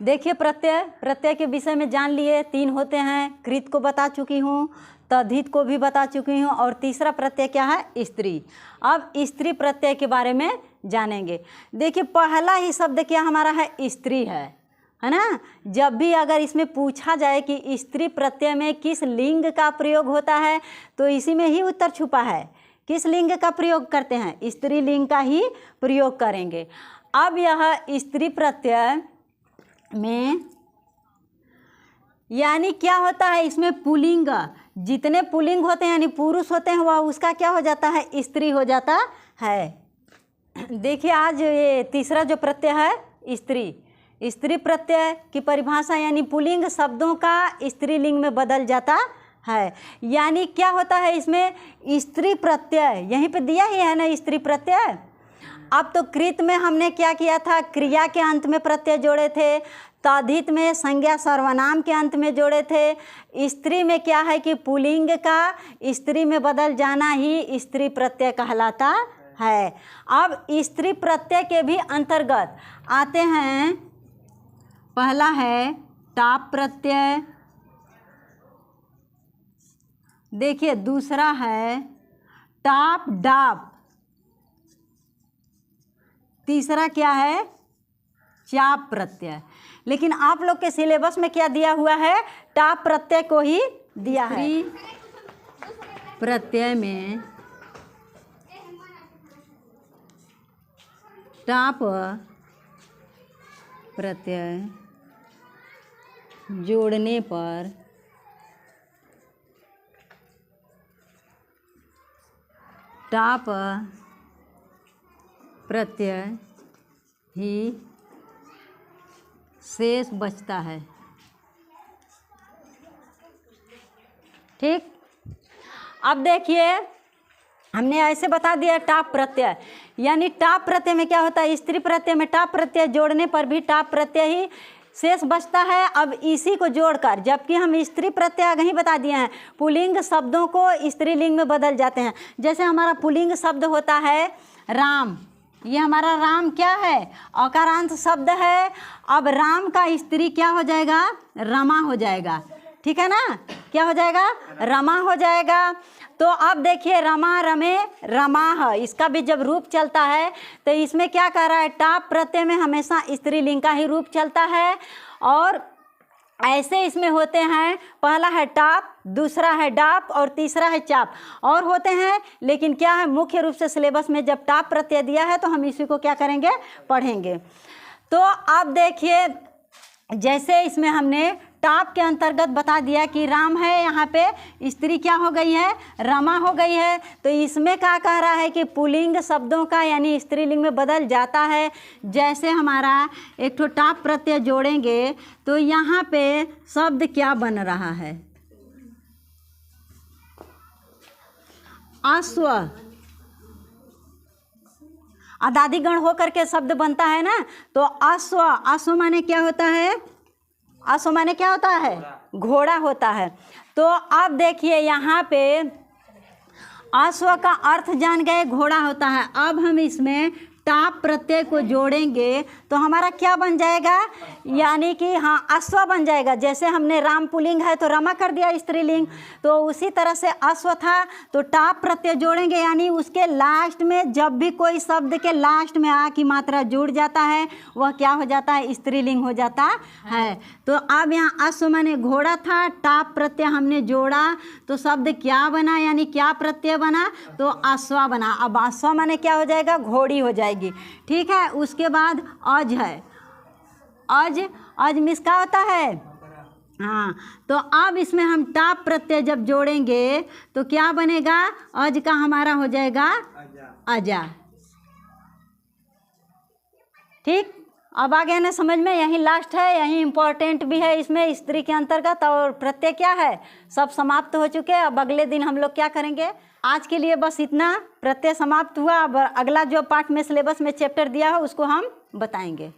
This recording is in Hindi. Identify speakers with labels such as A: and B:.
A: देखिए प्रत्यय के विषय में जान लिए, 3 होते हैं, कृत को बता चुकी हूँ, तद्धित को भी बता चुकी हूँ, और तीसरा प्रत्यय क्या है, स्त्री। अब स्त्री प्रत्यय के बारे में जानेंगे। देखिए पहला ही शब्द क्या हमारा है, स्त्री है ना। जब भी अगर इसमें पूछा जाए कि स्त्री प्रत्यय में किस लिंग का प्रयोग होता है तो इसी में ही उत्तर छुपा है। किस लिंग का प्रयोग करते हैं, स्त्री लिंग का ही प्रयोग करेंगे। अब यह स्त्री प्रत्यय में यानी क्या होता है, इसमें पुल्लिंग, जितने पुल्लिंग होते हैं यानी पुरुष होते हैं वह उसका क्या हो जाता है, स्त्री हो जाता है। देखिए आज ये तीसरा जो प्रत्यय है स्त्री प्रत्यय की परिभाषा यानी पुल्लिंग शब्दों का स्त्रीलिंग में बदल जाता है। यानी क्या होता है इसमें, स्त्री प्रत्यय यहीं पे दिया ही है ना, स्त्री प्रत्यय। अब तो कृत में हमने क्या किया था, क्रिया के अंत में प्रत्यय जोड़े थे, तद्धित में संज्ञा सर्वनाम के अंत में जोड़े थे। स्त्री में क्या है कि पुल्लिंग का स्त्री में बदल जाना ही स्त्री प्रत्यय कहलाता है। अब स्त्री प्रत्यय के भी अंतर्गत आते हैं, पहला है टाप प्रत्यय, देखिए दूसरा है टाप डाप, तीसरा क्या है, चाप प्रत्यय। लेकिन आप लोग के सिलेबस में क्या दिया हुआ है, टाप प्रत्यय को ही दिया है। प्रत्यय में टाप प्रत्यय जोड़ने पर टाप प्रत्यय ही शेष बचता है। ठीक, अब देखिए हमने ऐसे बता दिया टाप प्रत्यय, यानी टाप प्रत्यय में क्या होता है, स्त्री प्रत्यय में टाप प्रत्यय जोड़ने पर भी टाप प्रत्यय ही शेष बचता है। अब इसी को जोड़कर, जबकि हम स्त्री प्रत्यय आगे ही बता दिए हैं, पुल्लिंग शब्दों को स्त्रीलिंग में बदल जाते हैं। जैसे हमारा पुल्लिंग शब्द होता है राम, ये हमारा राम क्या है, अकारांत शब्द है। अब राम का स्त्री क्या हो जाएगा, रमा हो जाएगा। ठीक है ना, क्या हो जाएगा, रमा हो जाएगा। तो अब देखिए रमा रमे रमाह, इसका भी जब रूप चलता है तो इसमें क्या कह रहा है, टाप प्रत्यय में हमेशा स्त्रीलिंग का ही रूप चलता है। और ऐसे इसमें होते हैं, पहला है टाप, दूसरा है डाप और तीसरा है चाप, और होते हैं। लेकिन क्या है, मुख्य रूप से सिलेबस में जब टाप प्रत्यय दिया है तो हम इसी को क्या करेंगे, पढ़ेंगे। तो अब देखिए जैसे इसमें हमने टाप के अंतर्गत बता दिया कि राम है, यहाँ पे स्त्री क्या हो गई है, रमा हो गई है। तो इसमें क्या कह रहा है कि पुल्लिंग शब्दों का यानी स्त्रीलिंग में बदल जाता है। जैसे हमारा एक ठो टाप प्रत्यय जोड़ेंगे तो यहाँ पे शब्द क्या बन रहा है, अश्व, अदादिगण होकर के शब्द बनता है ना। तो अश्व, अश्व माने क्या होता है, अश्व माने क्या होता है, घोड़ा होता है। तो अब देखिए यहाँ पे अश्व का अर्थ जान गए, घोड़ा होता है। अब हम इसमें टाप प्रत्यय को जोड़ेंगे तो हमारा क्या बन जाएगा, यानी कि हाँ अश्व बन जाएगा। जैसे हमने राम पुल्लिंग है तो रमा कर दिया स्त्रीलिंग, तो उसी तरह से अश्व था तो टाप प्रत्यय जोड़ेंगे, यानी उसके लास्ट में जब भी कोई शब्द के लास्ट में आ की मात्रा जुड़ जाता है वह क्या हो जाता है, स्त्रीलिंग हो जाता है। तो अब यहाँ अश्व माने घोड़ा था, टाप प्रत्यय हमने जोड़ा तो शब्द क्या बना, यानी क्या प्रत्यय बना, तो अश्वा बना। अब अश्वा माने क्या हो जाएगा, घोड़ी हो जाएगी। ठीक है, उसके बाद अज है, अज मिस का होता है, हाँ। तो अब इसमें हम टाप प्रत्यय जब जोड़ेंगे तो क्या बनेगा, अज का हमारा हो जाएगा अजा। ठीक, अब आ गया ना समझ में, यही लास्ट है, यही इम्पोर्टेंट भी है इसमें स्त्री के अंतर्गत। और प्रत्यय क्या है, सब समाप्त हो चुके हैं। अब अगले दिन हम लोग क्या करेंगे, आज के लिए बस इतना, प्रत्यय समाप्त हुआ। अब अगला जो पार्ट में सिलेबस में चैप्टर दिया है उसको हम बताएंगे।